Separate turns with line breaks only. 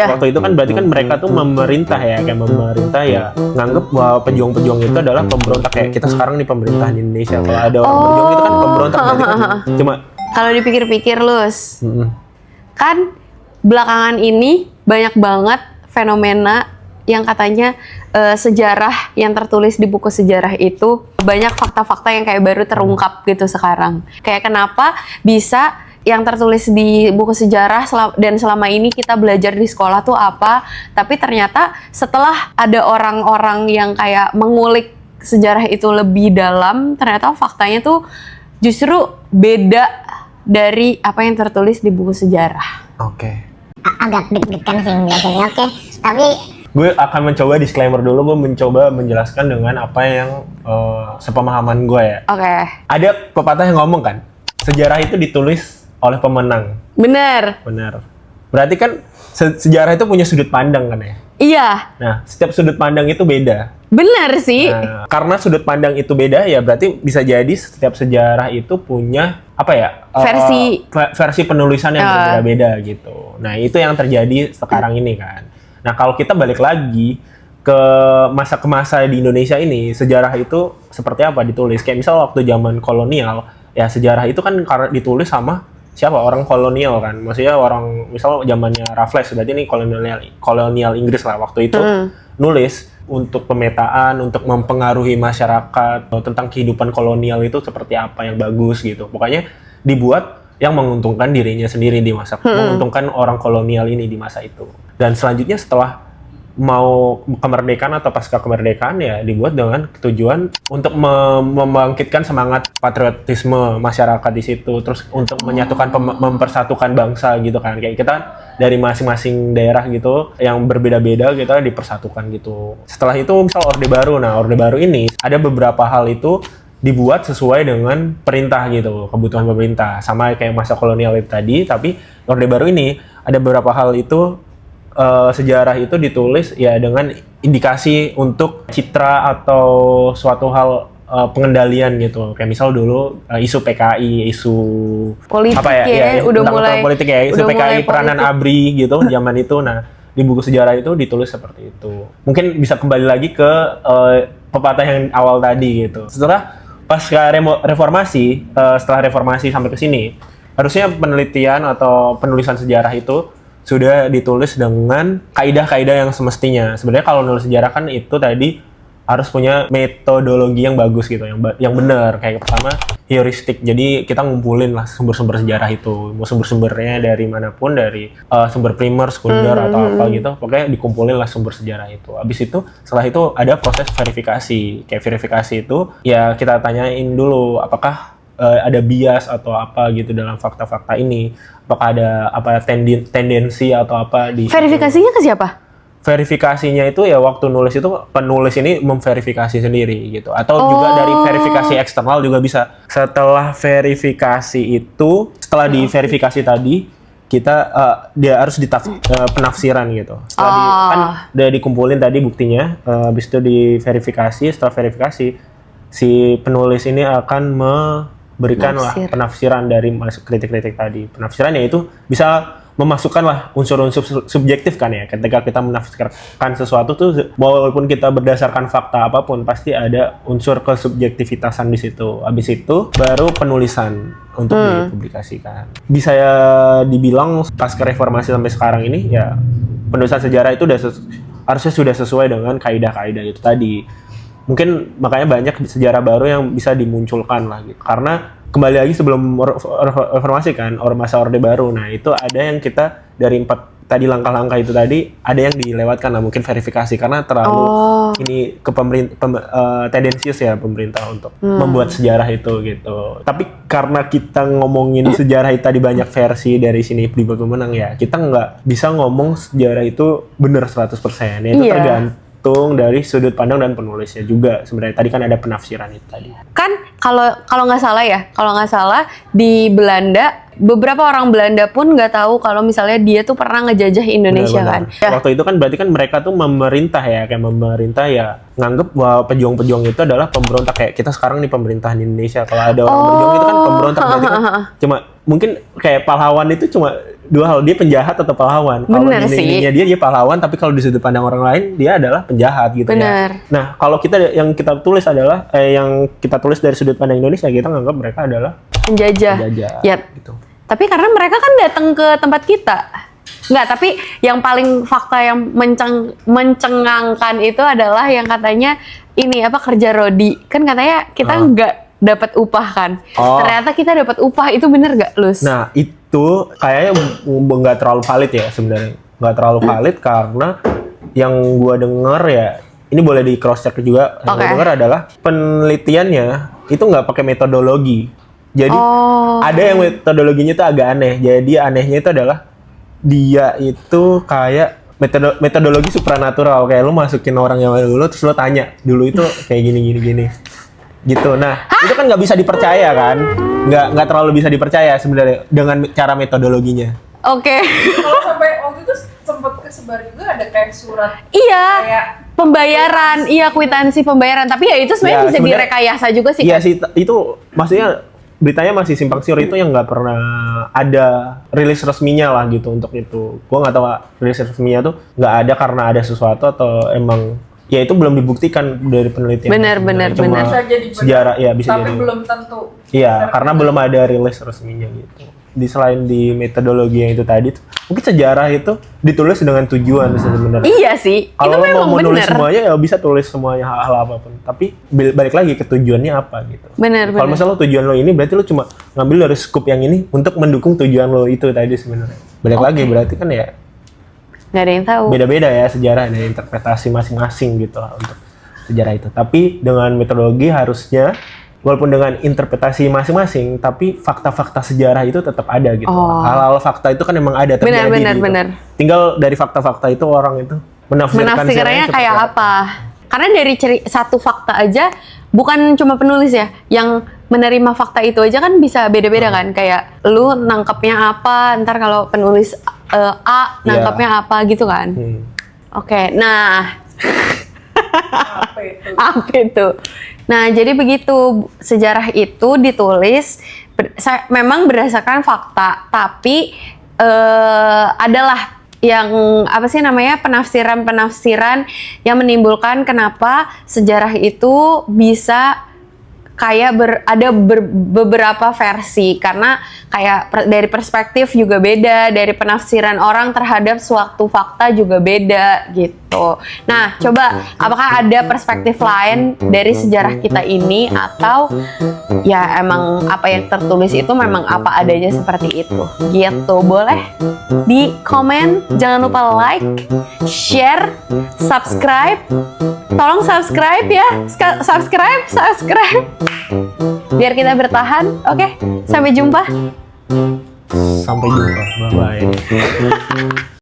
Waktu itu kan berarti kan mereka tuh memerintah ya, kayak memerintah ya, nganggep bahwa pejuang-pejuang itu adalah pemberontak, kayak kita sekarang nih pemerintahan di Indonesia. Kalau ada orang berjuang itu kan pemberontak, berarti kan cuma
Kalau dipikir-pikir Lus, kan belakangan ini banyak banget fenomena yang katanya sejarah yang tertulis di buku sejarah itu banyak fakta-fakta yang kayak baru terungkap gitu sekarang. Kayak kenapa bisa yang tertulis di buku sejarah dan selama ini kita belajar di sekolah tuh apa, tapi ternyata setelah ada orang-orang yang kayak mengulik sejarah itu lebih dalam, ternyata faktanya tuh justru beda dari apa yang tertulis di buku sejarah.
Oke.
Agak deg-degan sih ngeliatinnya, oke. Tapi
Gue akan mencoba disclaimer dulu, gue mencoba menjelaskan dengan apa yang sepemahaman gue ya.
Oke.
Ada pepatah yang ngomong kan, sejarah itu ditulis oleh pemenang.
Bener.
Benar. Berarti kan sejarah itu punya sudut pandang kan ya?
Iya.
Nah, setiap sudut pandang itu beda.
Bener sih.
Nah, karena sudut pandang itu beda ya berarti bisa jadi setiap sejarah itu punya apa ya? Versi penulisan yang berbeda-beda gitu. Nah, itu yang terjadi sekarang ini kan. Nah, kalau kita balik lagi ke masa di Indonesia ini, sejarah itu seperti apa ditulis? Kayak misal waktu zaman kolonial, ya sejarah itu kan karena ditulis sama siapa? Orang kolonial kan. Maksudnya orang misal zamannya Raffles, berarti ini kolonial Inggris lah waktu itu nulis untuk pemetaan, untuk mempengaruhi masyarakat tentang kehidupan kolonial itu seperti apa yang bagus gitu. Pokoknya dibuat yang menguntungkan dirinya sendiri di masa menguntungkan orang kolonial ini di masa itu. Dan selanjutnya setelah mau kemerdekaan atau pasca kemerdekaan ya dibuat dengan tujuan untuk membangkitkan semangat patriotisme masyarakat di situ, terus untuk menyatukan mempersatukan bangsa gitu kan, kayak kita dari masing-masing daerah gitu yang berbeda-beda kita dipersatukan gitu. Setelah itu misal Orde Baru, nah Orde Baru ini ada beberapa hal itu dibuat sesuai dengan perintah gitu, kebutuhan pemerintah, sama kayak masa kolonial itu tadi, tapi Orde Baru ini ada beberapa hal itu sejarah itu ditulis ya dengan indikasi untuk citra atau suatu hal pengendalian gitu. Kayak misal dulu isu PKI, isu
politik
apa ya
udah mulai
politik ya, isu PKI, peranan ABRI gitu zaman itu. Nah, di buku sejarah itu ditulis seperti itu. Mungkin bisa kembali lagi ke pepatah yang awal tadi gitu. Setelah pasca reformasi, setelah reformasi sampai ke sini, harusnya penelitian atau penulisan sejarah itu sudah ditulis dengan kaidah-kaidah yang semestinya. Sebenarnya kalau nulis sejarah kan itu tadi harus punya metodologi yang bagus gitu, yang benar. Kayak pertama heuristik. Jadi kita ngumpulin lah sumber-sumber sejarah itu, mau sumber-sumbernya dari manapun, dari sumber primer, sekunder atau apa gitu. Pokoknya dikumpulin lah sumber sejarah itu. Habis itu setelah itu ada proses verifikasi. Kayak verifikasi itu ya kita tanyain dulu apakah ada bias atau apa gitu dalam fakta-fakta ini, apakah ada tendensi atau apa di
verifikasinya ke siapa?
Verifikasinya itu ya waktu nulis itu penulis ini memverifikasi sendiri gitu, atau juga dari verifikasi eksternal juga bisa. Setelah verifikasi itu, setelah diverifikasi tadi kita dia harus penafsiran gitu. Setelah kan udah dikumpulin tadi buktinya, habis itu diverifikasi. Setelah verifikasi si penulis ini akan berikan lah penafsiran dari kritik-kritik tadi. Penafsirannya itu bisa memasukkan lah unsur-unsur subjektif kan ya. Ketika kita menafsirkan sesuatu tuh, walaupun kita berdasarkan fakta apapun, pasti ada unsur kesubjektivitasan di situ. Habis itu baru penulisan untuk dipublikasikan. Bisa ya dibilang pasca reformasi sampai sekarang ini ya penulisan sejarah itu harusnya sudah sesuai dengan kaidah-kaidah itu tadi. Mungkin makanya banyak sejarah baru yang bisa dimunculkan lah gitu. Karena kembali lagi sebelum reformasi kan, masa Orde Baru. Nah, itu ada yang kita dari 4 tadi langkah-langkah itu tadi ada yang dilewatkan lah, mungkin verifikasi karena terlalu ini ke tendensius ya pemerintah untuk membuat sejarah itu gitu. Tapi karena kita ngomongin sejarah itu tadi banyak versi dari sini dibuat pemenang ya, kita nggak bisa ngomong sejarah itu benar 100%. Ya, itu tergantung dari sudut pandang dan penulisnya juga. Sebenarnya tadi kan ada penafsiran itu tadi.
Kan kalau nggak salah di Belanda, beberapa orang Belanda pun nggak tahu kalau misalnya dia tuh pernah ngejajah Indonesia.
Benar.
Kan.
Waktu itu kan berarti kan mereka tuh memerintah ya, kayak memerintah ya nganggep bahwa pejuang-pejuang itu adalah pemberontak, kayak kita sekarang nih pemerintahan Indonesia. Kalau ada orang berjuang itu kan pemberontak, berarti kan cuma mungkin kayak pahlawan itu cuma dua hal, dia penjahat atau pahlawan. Kalau
Bener
di
sih.
dindingnya dia pahlawan, tapi kalau di sudut pandang orang lain dia adalah penjahat gitu
Bener.
ya. Nah, kalau yang kita tulis adalah yang kita tulis dari sudut pandang Indonesia, kita nganggap mereka adalah
Penjajah.
penjajah
Ya.
gitu.
Tapi karena mereka kan datang ke tempat kita. Enggak, tapi yang paling fakta yang mencengangkan itu adalah yang katanya ini apa kerja rodi. Kan katanya kita nggak dapat upah kan.
Oh.
Ternyata kita dapat upah, itu bener nggak, Lus?
Nah, itu kayaknya nggak terlalu valid ya sebenarnya. Nggak terlalu valid karena yang gua denger ya, ini boleh di cross check juga. Yang
Oke.
gua denger adalah penelitiannya itu nggak pakai metodologi. Jadi
Oh.
ada yang metodologinya itu agak aneh. Jadi anehnya itu adalah dia itu kayak metodologi supranatural. Kayak lu masukin orang yang dulu terus lu tanya dulu itu kayak gini gitu. Nah, itu kan nggak bisa dipercaya kan? Nggak terlalu bisa dipercaya sebenarnya dengan cara metodologinya.
Oke.
Kalau sampai waktu itu sempat kesebar juga ada kayak surat
Iya.
kayak
Pembayaran, iya kwitansi pembayaran. Tapi ya itu sebenarnya
Ya,
bisa
sebenarnya-
direkayasa juga sih.
Iya
Kan?
sih, itu maksudnya beritanya masih simpang siur, itu yang nggak pernah ada rilis resminya lah gitu untuk itu. Gua nggak tahu rilis resminya tuh nggak ada karena ada sesuatu atau emang ya itu belum dibuktikan dari penelitian.
Benar,
Sebenarnya.
benar,
Cuma
benar.
bisa jadi benar,
sejarah ya bisa
tapi
jadi.
belum tentu.
Iya,
Benar,
karena
benar.
belum ada rilis resminya gitu. Selain di metodologi yang itu tadi, tuh, mungkin sejarah itu ditulis dengan tujuan sebenarnya.
Iya sih.
Kalau
itu
lo
memang
mau nulis
bener.
semuanya ya bisa tulis semuanya hal apapun. Tapi balik lagi ke tujuannya apa gitu.
Bener,
Kalau
bener.
misalnya lo tujuan lo ini berarti lo cuma ngambil dari scoop yang ini untuk mendukung tujuan lo itu tadi sebenarnya. Balik lagi berarti kan ya
Nggak ada yang tahu.
beda-beda ya sejarah dan interpretasi masing-masing gitu lah untuk sejarah itu. Tapi dengan metodologi harusnya walaupun dengan interpretasi masing-masing, tapi fakta-fakta sejarah itu tetap ada gitu.
Oh.
Hal-hal fakta itu kan emang ada terjadi
Benar,
gitu.
benar.
Tinggal dari fakta-fakta itu orang itu menafsirkan
Menafsirkannya
sejarahnya seperti
kayak apa? Karena dari satu fakta aja, bukan cuma penulis ya, yang menerima fakta itu aja kan bisa beda-beda kan. Kayak lu nangkepnya apa, ntar kalau penulis A nangkepnya apa gitu kan. Oke, nah
Apa itu?
apa itu? Nah, jadi begitu sejarah itu ditulis memang berdasarkan fakta, tapi adalah yang apa sih namanya penafsiran-penafsiran yang menimbulkan kenapa sejarah itu bisa kayak ada beberapa versi karena kayak dari perspektif juga beda, dari penafsiran orang terhadap suatu fakta juga beda gitu. Nah, coba apakah ada perspektif lain dari sejarah kita ini atau ya emang apa yang tertulis itu memang apa adanya seperti itu gitu. Boleh di komen, jangan lupa like, share, subscribe. Tolong subscribe ya, subscribe. Biar kita bertahan. Oke, sampai jumpa.
Sampai jumpa. Bye-bye.